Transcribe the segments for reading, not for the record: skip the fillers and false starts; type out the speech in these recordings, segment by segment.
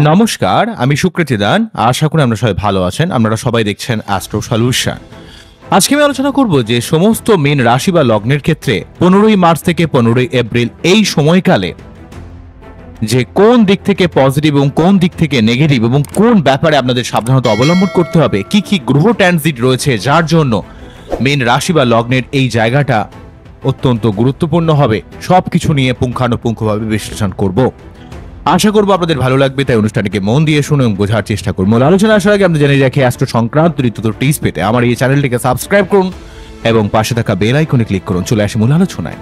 নমস্কার, আমি সুকৃতিদান। আশা করি আমরা সবাই ভালো আছেন। আপনারা সবাই দেখছেন অ্যাস্ট্রো সলিউশন। আজকে আমি আলোচনা করব যে সমস্ত মীন রাশি বা লগ্নের ক্ষেত্রে 15ই মার্চ থেকে 15ই এপ্রিল এই সময়কালে যে কোন দিক থেকে পজিটিভ এবং কোন দিক থেকে নেগেটিভ এবং কোন ব্যাপারে আপনাদের সাবধানতা অবলম্বন করতে হবে, কি কি গ্রহ ট্রানজিট রয়েছে যার জন্য মীন রাশি বা লগ্নের এই জায়গাটা অত্যন্ত গুরুত্বপূর্ণ হবে, সবকিছু নিয়ে পুঙ্খানুপুঙ্খভাবে বিশ্লেষণ করব। আশা করবো আপনাদের ভালো লাগবে, তাই অনুষ্ঠানটিকে মন দিয়ে শুনে এবং বোঝার চেষ্টা করুন। মূল আলোচনা আসার আগে আপনি জেনে রাখি অ্যাস্ট্রো সংক্রান্ত ঋতুত টিপস পেতে আমার এই চ্যানেলটিকে সাবস্ক্রাইব করুন এবং পাশে থাকা বেল আইকনে ক্লিক করুন। চলে আসি মূল আলোচনায়।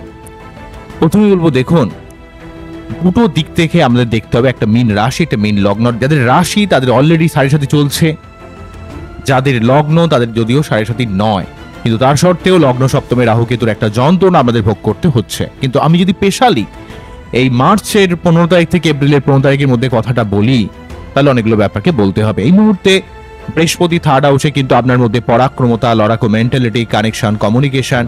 প্রথমে বলবো, দেখুন দুটো দিক থেকে আমাদের দেখতে হবে, একটা মীন রাশি, একটা মীন লগ্ন। যাদের রাশি তাদের অলরেডি 7.5 চলছে, যাদের লগ্ন তাদের যদিও 7.5 নয়, কিন্তু তার সত্ত্বেও লগ্ন সপ্তমে রাহু কেতুর একটা যন্ত্রণা আমাদের ভোগ করতে হচ্ছে। কিন্তু আমি যদি স্পেশালি এই মার্চের 15 তারিখ থেকে এপ্রিলের 15 তারিখের মধ্যে কথাটা বলি, তাহলে অনেকগুলো ব্যাপারকে বলতে হবে। এই মুহূর্তে বৃহস্পতি থার্ড হাউসে কিন্তু আপনার মধ্যে পরাক্রমতা, লড়াকু মেন্টালিটি, কানেকশন, কমিউনিকেশন,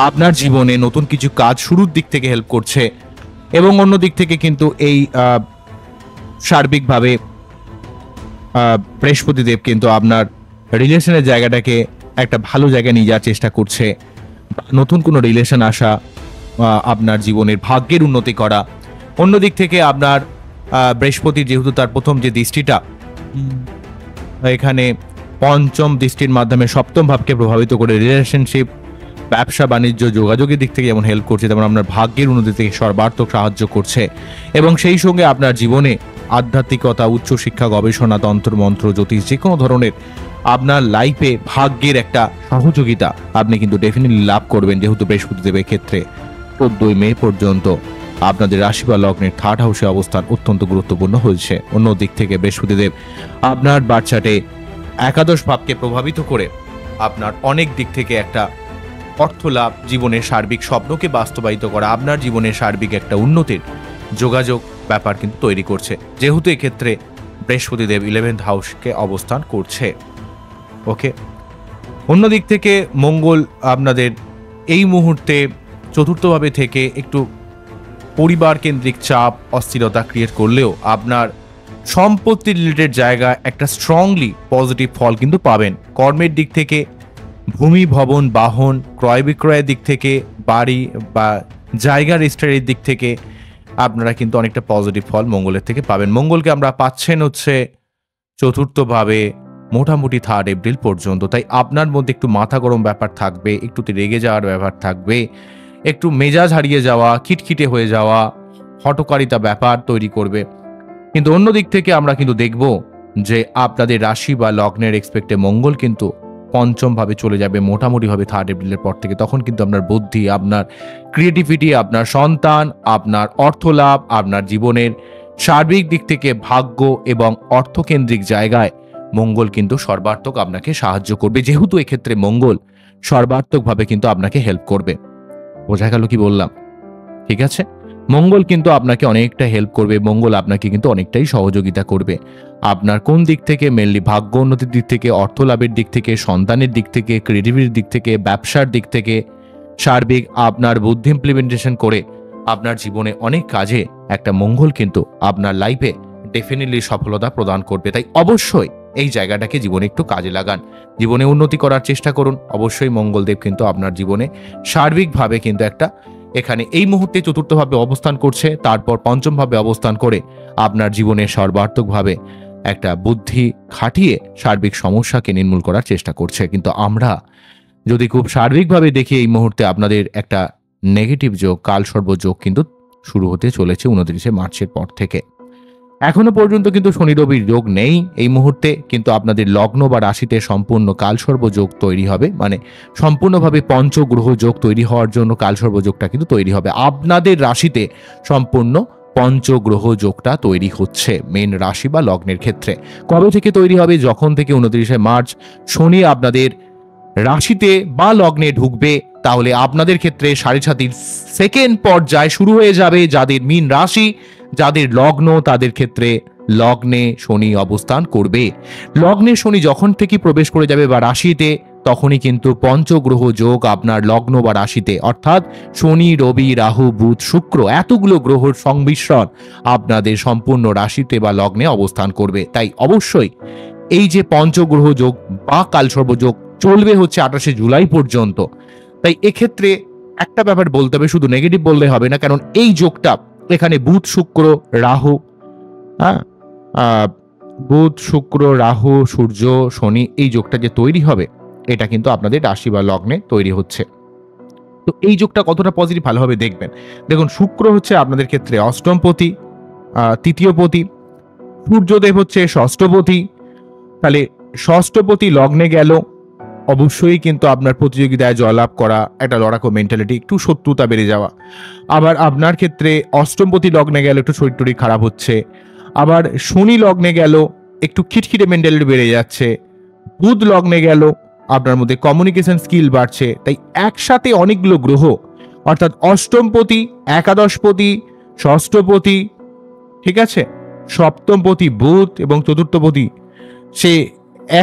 আপনার জীবনে নতুন কিছু কাজ শুরুর দিক থেকে হেল্প করছে। এবং অন্য দিক থেকে কিন্তু এই সার্বিকভাবে বৃহস্পতি দেব কিন্তু আপনার রিলেশনের জায়গাটাকে একটা ভালো জায়গায় নিয়ে যাওয়ার চেষ্টা করছে। নতুন কোনো রিলেশন আসা, আপনার জীবনের ভাগ্যের উন্নতি করা। অন্য দিক থেকে আপনার বৃহস্পতির যেহেতু তার প্রথম যে দৃষ্টিটা এখানে পঞ্চম দৃষ্টির মাধ্যমে সপ্তম ভাবকে প্রভাবিত করে রিলেশনশিপ, ব্যবসা বাণিজ্য, যোগাযোগের দিক থেকে যেমন হেল্প করছে, তেমন আপনার ভাগ্যের উন্নতি থেকে সর্বার্থক সাহায্য করছে। এবং সেই সঙ্গে আপনার জীবনে আধ্যাত্মিকতা, উচ্চশিক্ষা, গবেষণা, তন্ত্র মন্ত্র, জ্যোতিষ, যে কোনো ধরনের আপনার লাইফে ভাগ্যের একটা সহযোগিতা আপনি কিন্তু ডেফিনেটলি লাভ করবেন, যেহেতু বৃহস্পতি দেবের ক্ষেত্রে 14 মে পর্যন্ত আপনাদের রাশি বা লগ্নের থার্ড হাউসে অবস্থান অত্যন্ত গুরুত্বপূর্ণ হয়েছে। অন্য দিক থেকে বৃহস্পতি দেব আপনার বাচ্চাটে একাদশ ভাবকে প্রভাবিত করে আপনার অনেক দিক থেকে একটা অর্থ লাভ, জীবনের সার্বিক স্বপ্নকে বাস্তবায়িত করা, আপনার জীবনের সার্বিক একটা উন্নতির যোগাযোগ ব্যাপার কিন্তু তৈরি করছে, যেহেতু এক্ষেত্রে বৃহস্পতি দেব 11th হাউসকে অবস্থান করছে। ওকে, অন্য দিক থেকে মঙ্গল আপনাদের এই মুহূর্তে চতুর্থভাবে থেকে একটু পরিবার কেন্দ্রিক চাপ, অস্থিরতা ক্রিয়েট করলেও আপনার সম্পত্তি রিলেটেড জায়গায় একটা স্ট্রংলি পজিটিভ ফল কিন্তু পাবেন। কর্মের দিক থেকে, ভূমি, ভবন, বাহন, ক্রয় বিক্রয়ের দিক থেকে, বাড়ি বা জায়গা রেজিস্ট্রারির দিক থেকে আপনারা কিন্তু অনেকটা পজিটিভ ফল মঙ্গলের থেকে পাবেন। মঙ্গলকে আমরা পাচ্ছেন হচ্ছে চতুর্থভাবে মোটামুটি 3 এপ্রিল পর্যন্ত। তাই আপনার মধ্যে একটু মাথা গরম ব্যাপার থাকবে, একটু রেগে যাওয়ার ব্যাপার থাকবে, একটু মেজাজ হারিয়ে যাওয়া, খিটখিটে হয়ে যাওয়া, হটকারিতা ব্যাপার তৈরি করবে। কিন্তু অন্য দিক থেকে আমরা কিন্তু দেখব যে আপনাদের রাশি বা লগ্নের এক্সপেক্টে মঙ্গল কিন্তু পঞ্চমভাবে চলে যাবে মোটামুটিভাবে 3 এপ্রিলের পর থেকে। তখন কিন্তু আপনার বুদ্ধি, আপনার ক্রিয়েটিভিটি, আপনার সন্তান, আপনার অর্থ লাভ, আপনার জীবনের সার্বিক দিক থেকে ভাগ্য এবং অর্থকেন্দ্রিক জায়গায় মঙ্গল কিন্তু সর্বার্থক আপনাকে সাহায্য করবে, যেহেতু এক্ষেত্রে মঙ্গল সর্বার্থকভাবে কিন্তু আপনাকে হেল্প করবে। বোঝা গেল কি বললাম? ঠিক আছে, মঙ্গল কিন্তু আপনাকে অনেকটা হেল্প করবে, মঙ্গল আপনাকে কিন্তু অনেকটাই সহযোগিতা করবে। আপনার কোন দিক থেকে? মেনলি ভাগ্য উন্নতির দিক থেকে, অর্থ লাভের দিক থেকে, সন্তানের দিক থেকে, ক্রিয়েটিভিটির দিক থেকে, ব্যবসার দিক থেকে, সার্বিক আপনার বুদ্ধি ইমপ্লিমেন্টেশন করে আপনার জীবনে অনেক কাজে একটা মঙ্গল কিন্তু আপনার লাইফে ডেফিনেটলি সফলতা প্রদান করবে। তাই অবশ্যই এই জায়গাটাকে জীবনে একটু কাজে লাগান, জীবনে উন্নতি করার চেষ্টা করুন। অবশ্যই মঙ্গলদেব কিন্তু আপনার জীবনে সার্বিকভাবে কিন্তু একটা এখানে এই মুহূর্তে চতুর্থভাবে অবস্থান করছে, তারপর পঞ্চমভাবে অবস্থান করে আপনার জীবনে সর্বার্থকভাবে একটা বুদ্ধি খাটিয়ে সার্বিক সমস্যাকে নির্মূল করার চেষ্টা করছে। কিন্তু আমরা যদি খুব সার্বিকভাবে দেখি, এই মুহূর্তে আপনাদের একটা নেগেটিভ যোগ, কালসর্প যোগ কিন্তু শুরু হতে চলেছে 29 মার্চের পর থেকে। এখনো পর্যন্ত কিন্তু শনি রবির যোগ নেই এই মুহূর্তে, কিন্তু আপনাদের লগ্ন বা রাশিতে সম্পূর্ণ কালসর্প যোগ তৈরি হবে, মানে সম্পূর্ণভাবে পঞ্চগ্রহ যোগ তৈরি হওয়ার জন্য কালসর্প যোগটা কিন্তু তৈরি হবে। আপনাদের রাশিতে সম্পূর্ণ পঞ্চগ্রহ যোগটা তৈরি হচ্ছে মেন রাশি বা লগ্নের ক্ষেত্রে। কবে থেকে তৈরি হবে? যখন থেকে 29 মার্চ শনি আপনাদের রাশিতে বা লগ্নে ঢুকবে, তাহলে আপনাদের ক্ষেত্রে 7.5 সেকেন্ড পর্যায় শুরু হয়ে যাবে। যাদের মীন রাশি, যাদের লগ্ন, তাদের ক্ষেত্রে লগ্নে শনি অবস্থান করবে। লগ্নে শনি যখন থেকে প্রবেশ করে যাবে বা রাশিতে তখনই কিন্তু পঞ্চগ্রহ যোগ আপনার লগ্ন বা রাশিতে, অর্থাৎ শনি, রবি, রাহু, বুধ, শুক্র, এতগুলো গ্রহর সংমিশ্রণ আপনাদের সম্পূর্ণ রাশিতে বা লগ্নে অবস্থান করবে। তাই অবশ্যই এই যে পঞ্চগ্রহ যোগ বা কালসর্পযোগ চলবে হচ্ছে 28শে জুলাই পর্যন্ত। তাই এক্ষেত্রে একটা ব্যাপার বলতে হবে, শুধু নেগেটিভ বললে হবে না, কারণ এই যোগটা এখানে বুধ, শুক্র, রাহু, হ্যাঁ, বুধ, শুক্র, রাহু, সূর্য, শনি, এই যোগটা যে তৈরি হবে এটা কিন্তু আপনাদের রাশি বা লগ্নে তৈরি হচ্ছে। তো এই যোগটা কতটা পজিটিভ ভালোভাবে দেখবেন। দেখুন, শুক্র হচ্ছে আপনাদের ক্ষেত্রে অষ্টমপতি, তৃতীয়পতি, সূর্যদেব হচ্ছে ষষ্ঠপতি। তাহলে ষষ্ঠপতি লগ্নে গেল, অবশ্যই কিন্তু আপনার প্রতিযোগিতায় জয়লাভ করা, একটা লড়াকু মেন্টালিটি, একটু শত্রুতা বেড়ে যাওয়া। আবার আপনার ক্ষেত্রে অষ্টমপতি লগ্নে গেল, একটু শরীর টরীর খারাপ হচ্ছে। আবার শনি লগ্নে গেল, একটু খিটখিটে মেন্টালিটি বেড়ে যাচ্ছে। বুধ লগ্নে গেল, আপনার মধ্যে কমিউনিকেশন স্কিল বাড়ছে। তাই একসাথে অনেকগুলো গ্রহ, অর্থাৎ অষ্টমপতি, একাদশপতি, ষষ্ঠপতি, ঠিক আছে, সপ্তমপতি বুধ এবং চতুর্থপতি, সে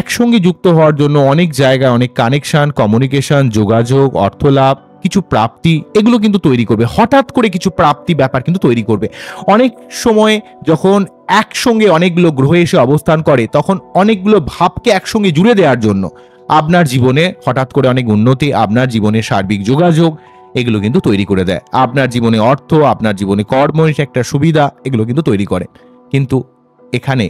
একসঙ্গে যুক্ত হওয়ার জন্য অনেক জায়গায় অনেক কানেকশন, কমিউনিকেশন, যোগাযোগ, অর্থলাভ, কিছু প্রাপ্তি, এগুলো কিন্তু তৈরি করবে। হঠাৎ করে কিছু প্রাপ্তি ব্যাপার কিন্তু তৈরি করবে। অনেক সময় যখন একসঙ্গে অনেকগুলো গ্রহ এসে অবস্থান করে, তখন অনেকগুলো ভাবকে একসঙ্গে জুড়ে দেওয়ার জন্য আপনার জীবনে হঠাৎ করে অনেক উন্নতি, আপনার জীবনে সার্বিক যোগাযোগ, এগুলো কিন্তু তৈরি করে দেয়। আপনার জীবনে অর্থ, আপনার জীবনে কর্ম, একটা সুবিধা, এগুলো কিন্তু তৈরি করে। কিন্তু এখানে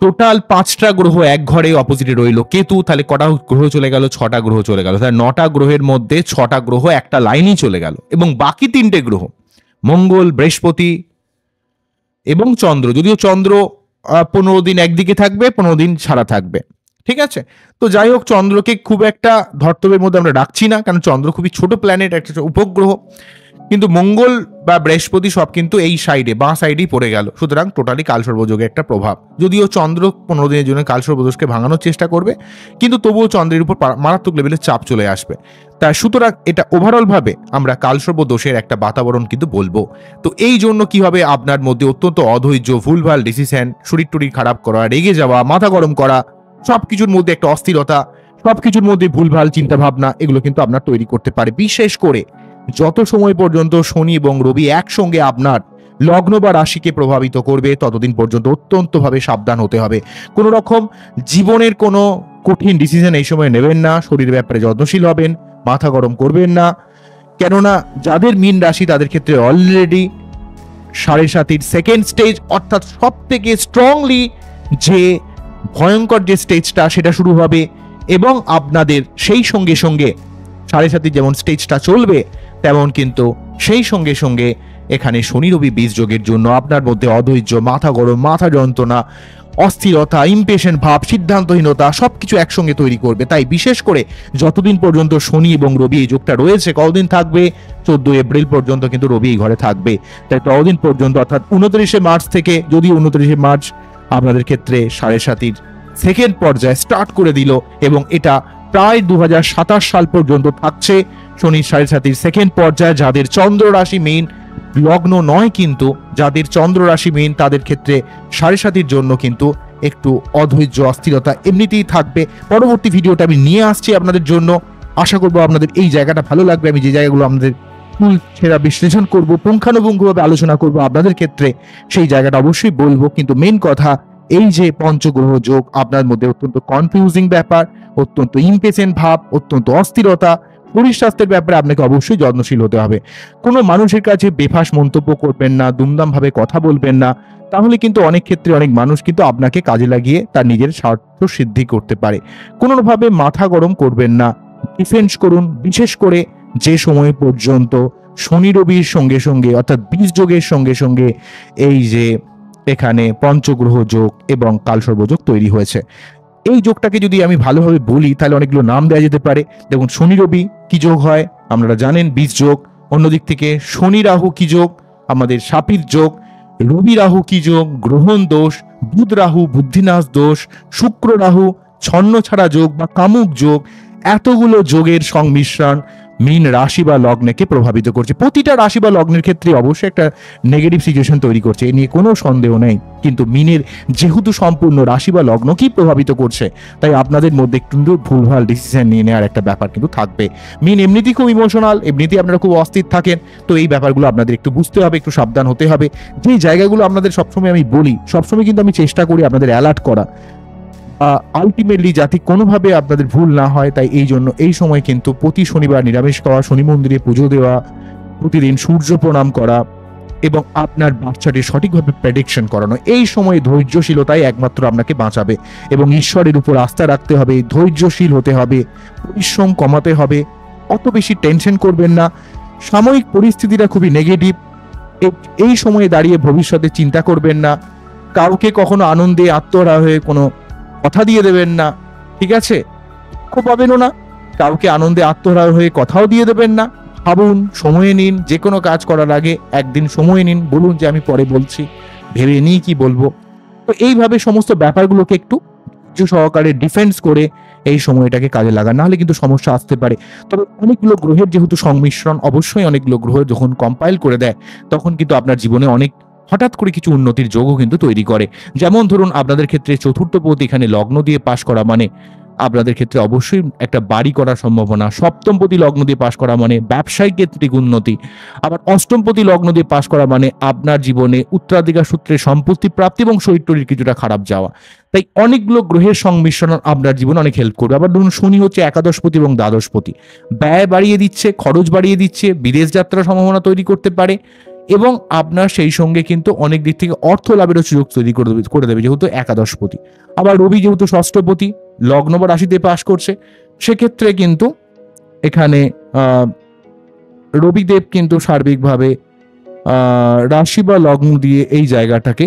টোটাল 5টা গ্রহ এক ঘরে অপোজিটে রইল। কেতু, তাহলে কটা গ্রহ চলে গেল? 6টা গ্রহ চলে গেল। তাহলে 9টা গ্রহের মধ্যে 6টা গ্রহ একটা লাইনই চলে গেল, এবং বাকি 3টে গ্রহ মঙ্গল, বৃহস্পতি এবং চন্দ্র, যদিও চন্দ্র 15 দিন একদিকে থাকবে, 15 দিন ছাড়া থাকবে, ঠিক আছে। তো যাই হোক, চন্দ্রকে খুব একটা ধর্তব্যের মধ্যে আমরা রাখছি না, কারণ চন্দ্র খুবই ছোট প্ল্যানেট, একটা উপগ্রহ। কিন্তু মঙ্গল বা বৃহস্পতি সব কিন্তু এই সাইডে, বাঁ সাইডেই পড়ে গেল। সুতরাং টোটালি কালসর্পযোগের একটা প্রভাব। যদিও চন্দ্র 15 দিনের জন্য কালসর্পদোষকে ভাঙানোর চেষ্টা করবে, কিন্তু তবুও চন্দ্রের উপর মারাত্মক লেভেলের চাপ চলে আসবে। তাই সুতরাং এটা ওভারঅল ভাবে আমরা কালসর্পদোষের একটা বাতাবরণ কিন্তু বলবো। তো এই জন্য কি হবে, আপনার মধ্যে অত্যন্ত অধৈর্য, ভুলভাল ডিসিশন, শরীর টরীর খারাপ করা, রেগে যাওয়া, মাথা গরম করা, সবকিছুর মধ্যে একটা অস্থিরতা, সবকিছুর মধ্যে ভুলভাল চিন্তা ভাবনা, এগুলো কিন্তু আপনার তৈরি করতে পারে। বিশেষ করে যত সময় পর্যন্ত শনি এবং রবি একসঙ্গে আপনার লগ্ন বা রাশিকে প্রভাবিত করবে, ততদিন পর্যন্ত অত্যন্তভাবে সাবধান হতে হবে। কোনো রকম জীবনের কোনো কঠিন ডিসিশন এই সময় নেবেন না। শরীরের ব্যাপারে যত্নশীল হবেন, মাথা গরম করবেন না। কেননা যাদের মীন রাশি, তাদের ক্ষেত্রে অলরেডি 7.5 সেকেন্ড স্টেজ, অর্থাৎ সব থেকে স্ট্রংলি যে ভয়ঙ্কর যে স্টেজটা, সেটা শুরু হবে। এবং আপনাদের সেই সঙ্গে সঙ্গে 7.5 যেমন স্টেজটা চলবে, তেমন কিন্তু সেই সঙ্গে সঙ্গে এখানে শনি রবি বীজ যোগের জন্য আপনার মধ্যে অধৈর্য, মাথা গরম, মাথা যন্ত্রণা, অস্থিরতা, ইমপেশেন্ট ভাব, সিদ্ধান্তহীনতা, সবকিছু একসঙ্গে তৈরি করবে। তাই বিশেষ করে যতদিন পর্যন্ত শনি এবং রবি এই যোগটা রয়েছে, কতদিন থাকবে? 14 এপ্রিল পর্যন্ত কিন্তু রবি এই ঘরে থাকবে। তাই ততদিন পর্যন্ত, অর্থাৎ 29শে মার্চ থেকে, যদি 29শে মার্চ আপনাদের ক্ষেত্রে 7.5 সেকেন্ড পর্যায়ে স্টার্ট করে দিল, এবং এটা প্রায় 2027 সাল পর্যন্ত থাকছে শনি 7.5 সেকেন্ড পর্যায়ে। যাদের চন্দ্র রাশি মীন, লগ্ন নয়, কিন্তু যাদের চন্দ্র রাশি মীন, তাদের ক্ষেত্রে 7.5 জন্য কিন্তু একটু অধৈর্য, অস্থিরতা এমনিতেই থাকবে। পরবর্তী ভিডিওটা আমি নিয়ে আসছি আপনাদের জন্য। আশা করবো আপনাদের এই জায়গাটা ভালো লাগবে। আমি যে জায়গাগুলো আমাদের ফুল ছেঁড়া বিশ্লেষণ করব, পুঙ্খানুপুঙ্খভাবে আলোচনা করব আপনাদের ক্ষেত্রে, সেই জায়গাটা অবশ্যই বলবো। কিন্তু মেন কথা, এই যে পঞ্চগ্রহ যোগ আপনার মধ্যে অত্যন্ত কনফিউজিং ব্যাপার, অত্যন্ত ইমপেশেন্ট ভাব, অত্যন্ত অস্থিরতা, শরীর স্বাস্থ্যের ব্যাপারে আপনাকে অবশ্যই যত্নশীল হতে হবে। কোনো মানুষের কাছে বেফাস মন্তব্য করবেন না, দুমদাম ভাবে কথা বলবেন না, তাহলে কিন্তু অনেক ক্ষেত্রে অনেক মানুষ কিন্তু আপনাকে কাজে লাগিয়ে তার নিজের স্বার্থ সিদ্ধি করতে পারে। কোনোভাবে মাথা গরম করবেন না, ডিফেন্স করুন। বিশেষ করে যে সময় পর্যন্ত শনি রবির সঙ্গে সঙ্গে, অর্থাৎ বীজ যোগের সঙ্গে সঙ্গে এই যে এখানে পঞ্চগ্রহ যোগ এবং কালসর্পযোগ তৈরি হয়েছে, এই যোগটাকে যদি আমি ভালোভাবে বলি, তাহলে অনেকগুলো নাম দেওয়া যেতে পারে। দেখুন, শনি রবি কি যোগ হয় আপনারা জানেন, বীজ যোগ। অন্যদিক থেকে শনি রাহু কি যোগ? আমাদের সাপির যোগ। রবি রাহু কি যোগ? গ্রহণ দোষ। বুধ রাহু বুদ্ধিনাশ দোষ। শুক্র রাহু ছন্ন ছাড়া যোগ বা কামুক যোগ। এতগুলো যোগের সংমিশ্রণ মীন রাশি বা লগ্নকে প্রভাবিত করছে। প্রতিটা রাশি বা লগ্নের ক্ষেত্রে অবশ্যই একটা নেগেটিভ সিচুয়েশন তৈরি করছে, এ নিয়ে কোনো সন্দেহ নেই। কিন্তু মীনের যেহেতু সম্পূর্ণ রাশি বা লগ্নকেই প্রভাবিত করছে, তাই আপনাদের মধ্যে একটু ভুলভাল ডিসিশন নিয়ে নেওয়ার একটা ব্যাপার কিন্তু থাকবে। মীন এমনিতেই খুব ইমোশনাল, এমনিতেই আপনারা খুব অস্থির থাকেন, তো এই ব্যাপারগুলো আপনাদের একটু বুঝতে হবে, একটু সাবধান হতে হবে। যে জায়গাগুলো আপনাদের সবসময় আমি বলি, সবসময় কিন্তু আমি চেষ্টা করি আপনাদের অ্যালার্ট করা, আলটিমেটলি যাতে কোনোভাবে আপনাদের ভুল না হয়। তাই এই জন্য এই সময় কিন্তু প্রতি শনিবার নিরামিষ খাওয়া, শনি মন্দিরে পুজো দেওয়া, প্রতিদিন সূর্য প্রণাম করা এবং আপনার বাচ্চাটি সঠিকভাবে প্রেডিকশন করানো, এই সময়ে ধৈর্যশীলতাই একমাত্র আপনাকে বাঁচাবে। এবং ঈশ্বরের উপর আস্থা রাখতে হবে, ধৈর্যশীল হতে হবে, পরিশ্রম কমাতে হবে, অত বেশি টেনশন করবেন না। সাময়িক পরিস্থিতিটা খুবই নেগেটিভ, এই সময়ে দাঁড়িয়ে ভবিষ্যতে চিন্তা করবেন না, কাউকে কখনো আনন্দে আত্মহারা হয়ে কোনো কথা দিয়ে দেবেন না, ঠিক আছে? দুঃখ পাবেনও না, কাউকে আনন্দে আত্মহারা হয়ে কথাও দিয়ে দেবেন না। ভাবুন, সময় নিন, যে কোনো কাজ করার আগে একদিন সময় নিন, বলুন যে আমি পরে বলছি, ভেবে নিই কি বলবো। তো এইভাবে সমস্ত ব্যাপারগুলোকে একটু ধৈর্য সহকারে ডিফেন্স করে এই সময়টাকে কাজে লাগান, নাহলে কিন্তু সমস্যা আসতে পারে। তবে অনেকগুলো গ্রহের যেহেতু সংমিশ্রণ, অবশ্যই অনেকগুলো গ্রহ যখন কম্পাইল করে দেয়, তখন কিন্তু আপনার জীবনে অনেক হঠাৎ করে কিছু উন্নতির যোগও কিন্তু তৈরি করে। যেমন ধরুন, আপনাদের ক্ষেত্রে চতুর্থ পতি এখানে লগ্ন দিয়ে পাশ করা মানে আপনাদের ক্ষেত্রে অবশ্যই একটা বাড়ি করার সম্ভাবনা। সপ্তমপতি লগ্ন দিয়ে পাশ করা মানে ব্যবসায়িক ক্ষেত্রে উন্নতি। আবার অষ্টমপতি লগ্ন দিয়ে পাশ করা মানে আপনার জীবনে উত্তরাধিকার সূত্রে সম্পত্তি প্রাপ্তি এবং শরীর কিছুটা খারাপ যাওয়া। তাই অনেকগুলো গ্রহের সংমিশ্রণ আপনার জীবনে অনেক হেল্প করবে। আবার ধরুন, শনি হচ্ছে একাদশপতি এবং দ্বাদশপতি, ব্যয় বাড়িয়ে দিচ্ছে, খরচ বাড়িয়ে দিচ্ছে, বিদেশ যাত্রার সম্ভাবনা তৈরি করতে পারে এবং আপনার সেই সঙ্গে কিন্তু অনেক দিক থেকে অর্থ লাভেরও সুযোগ তৈরি করে দেবে যেহেতু একাদশপতি। আবার রবি যেহেতু ষষ্ঠপতি, লগ্ন বা রাশিতে পাশ করছে, সেক্ষেত্রে কিন্তু এখানে রবিদেব কিন্তু সার্বিকভাবে রাশি বা লগ্ন দিয়ে এই জায়গাটাকে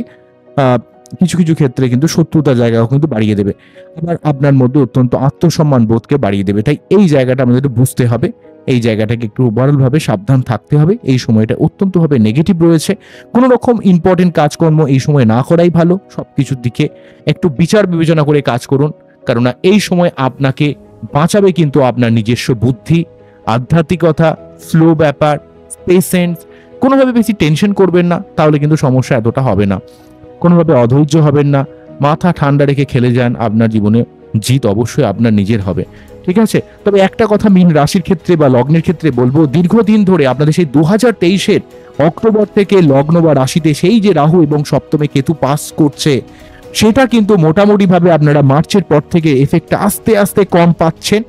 কিছু কিছু ক্ষেত্রে কিন্তু শত্রুতার জায়গাও কিন্তু বাড়িয়ে দেবে। আবার আপনার মধ্যে অত্যন্ত আত্মসম্মান বোধকে বাড়িয়ে দেবে। তাই এই জায়গাটা আমাদের বুঝতে হবে, এই জায়গাটাকে একটু ওভারঅলভাবে সাবধান থাকতে হবে। এই সময়টা অত্যন্তভাবে নেগেটিভ রয়েছে, কোনো রকম ইম্পর্টেন্ট কাজকর্ম এই সময় না করাই ভালো। সবকিছুর দিকে একটু বিচার বিবেচনা করে কাজ করুন, কেননা এই সময় আপনাকে বাঁচাবে কিন্তু আপনার নিজস্ব বুদ্ধি, আধ্যাত্মিকতা, ফ্লো ব্যাপার, পেশেন্স। কোনোভাবে বেশি টেনশন করবেন না, তাহলে কিন্তু সমস্যা এতটা হবে না। কোনোভাবে অধৈর্য হবেন না, মাথা ঠান্ডা রেখে খেলে যান, আপনার জীবনে জিত অবশ্যই আপনার নিজের হবে, ঠিক আছে? তবে একটা কথা মীন রাশির ক্ষেত্রে বা লগ্নের ক্ষেত্রে বলবো, দীর্ঘদিন ধরে আপনাদের সেই 2023-এর অক্টোবর থেকে লগ্ন বা রাশিতে সেই যে রাহু এবং সপ্তমে কেতু পাস করছে, সেটা কিন্তু মোটামুটিভাবে আপনারা মার্চের পর থেকে এফেক্টটা আস্তে আস্তে কম পাচ্ছেন।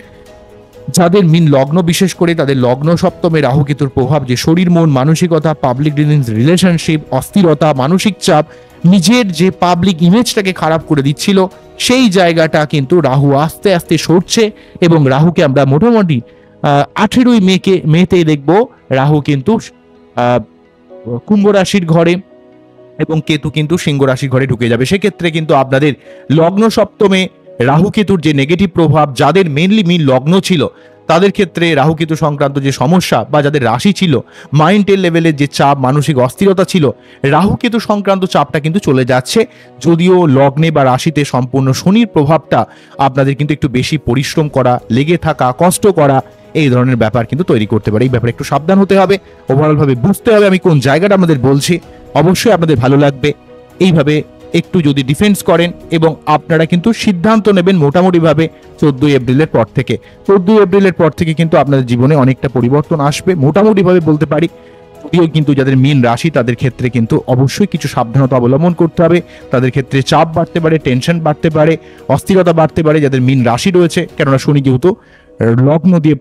যাদের মীন লগ্ন, বিশেষ করে তাদের লগ্ন সপ্তমে রাহু কেতুর প্রভাব যে শরীর, মন, মানসিকতা, পাবলিক ডিলিংস, রিলেশনশিপ, অস্থিরতা, মানসিক চাপ, নিজের যে পাবলিক ইমেজটাকে খারাপ করে দিচ্ছিল, সেই জায়গাটা কিন্তু রাহু আস্তে আস্তে সরছে। এবং রাহুকে আমরা মোটামুটি 18ই মেতে দেখবো রাহু কিন্তু কুম্ভ রাশির ঘরে এবং কেতু কিন্তু সিংহ রাশির ঘরে ঢুকে যাবে। সেক্ষেত্রে কিন্তু আপনাদের লগ্ন সপ্তমে রাহু কেতুর যে নেগেটিভ প্রভাব, যাদের মেনলি মীন লগ্ন ছিল তাদের ক্ষেত্রে রাহু কেতু সংক্রান্ত যে সমস্যা, বা যাদের রাশি ছিল মাইন্ডের লেভেলের যে চাপ, মানসিক অস্থিরতা ছিল, রাহু কেতু সংক্রান্ত চাপটা কিন্তু চলে যাচ্ছে। যদিও লগ্নে বা রাশিতে সম্পূর্ণ শনির প্রভাবটা আপনাদের কিন্তু একটু বেশি পরিশ্রম করা, লেগে থাকা, কষ্ট করা, এই ধরনের ব্যাপার কিন্তু তৈরি করতে পারে। এই ব্যাপারে একটু সাবধান হতে হবে, ওভারঅল ভাবে বুঝতে হবে আমি কোন জায়গাটা আমাদের বলছি। অবশ্যই আপনাদের ভালো লাগবে এইভাবে একটু যদি ডিফেন্স করেন, এবং আপনারা কিন্তু সিদ্ধান্ত নেবেন মোটামুটিভাবে 14ই এপ্রিলের পর থেকে। 14ই এপ্রিলের পর থেকে কিন্তু আপনাদের জীবনে অনেকটা পরিবর্তন আসবে মোটামুটিভাবে বলতে পারি। যদিও কিন্তু যাদের মীন রাশি তাদের ক্ষেত্রে কিন্তু অবশ্যই কিছু সাবধানতা অবলম্বন করতে হবে। তাদের ক্ষেত্রে চাপ বাড়তে পারে, টেনশন বাড়তে পারে, অস্থিরতা বাড়তে পারে যাদের মীন রাশি রয়েছে, কেননা শনি যেহেতু লগ্ন দিয়ে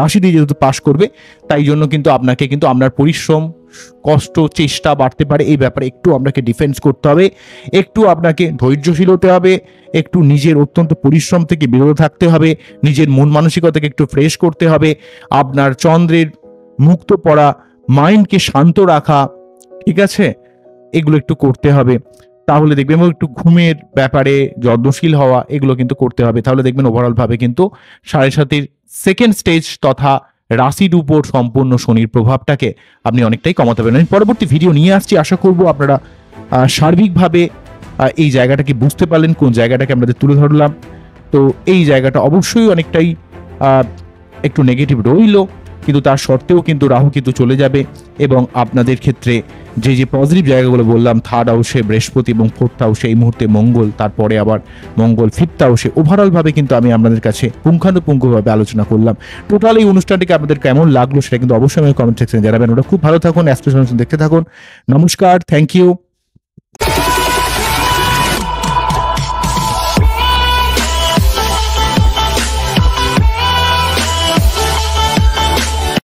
রাশি দিয়ে যেহেতু পাশ করবে, তাই জন্য কিন্তু আপনাকে কিন্তু আপনার পরিশ্রম, কষ্ট, চেষ্টা বাড়তে পারে। এই ব্যাপারে একটু আপনাকে ডিফেন্স করতে হবে, একটু আপনাকে ধৈর্যশীল হতে হবে, একটু নিজের অত্যন্ত পরিশ্রম থেকে বিরত থাকতে হবে, নিজের মন মানসিকতাকে একটু ফ্রেশ করতে হবে, আপনার চন্দ্রের মুক্ত পড়া, মাইন্ডকে শান্ত রাখা, ঠিক আছে, এগুলো একটু করতে হবে। তাহলে দেখবেন, এবং একটু ঘুমের ব্যাপারে যত্নশীল হওয়া, এগুলো কিন্তু করতে হবে। তাহলে দেখবেন ওভারঅল ভাবে কিন্তু 7.5 সেকেন্ড স্টেজ তথা রাশির উপর সম্পূর্ণ শনির প্রভাবটাকে আপনি অনেকটাই কমাতে পারেন। আমি পরবর্তী ভিডিও নিয়ে আসছি, আশা করব আপনারা সার্বিকভাবে এই জায়গাটাকে বুঝতে পারলেন, কোন জায়গাটাকে আমাদের তুলে ধরলাম। তো এই জায়গাটা অবশ্যই অনেকটাই একটু নেগেটিভ রইল, কিন্তু এই জায়গাটাকে আপনারা কিন্তু বুঝতে পারলেন, কোন জায়গাটাকে আমাদের তুলে ধরলাম। তো এই জায়গাটা অবশ্যই অনেকটাই একটু নেগেটিভ রইল, কিন্তু এই জায়গাটা অবশ্যই আপনারা কিন্তু বুঝতে পারলেন, কোন জায়গাটাকে আমাদের তুলে ধরলাম। তো এই জায়গাটা অবশ্যই অনেকটাই কিন্তু তার সত্ত্বেও কিন্তু রাহু কিন্তু চলে যাবে এবং আপনাদের ক্ষেত্রে যে যে পজিটিভ জায়গাগুলো বললাম, থার্ড হাউসে বৃহস্পতি এবং ফোর্থ হাউসে এই মুহূর্তে মঙ্গল, তারপরে আবার মঙ্গল ফিফথ হাউসে, ওভারঅল ভাবে কিন্তু আমি আপনাদের কাছে পুঙ্খানুপুঙ্খভাবে আলোচনা করলাম। টোটাল এই অনুষ্ঠানটিকে আপনাদের কেমন লাগলো সেটা কিন্তু অবশ্যই আমি কমেন্ট সেকশনে জানাবেন। ওটা খুব ভালো থাকুন, অ্যাস্ট্রো দেখতে থাকুন। নমস্কার, থ্যাংক ইউ।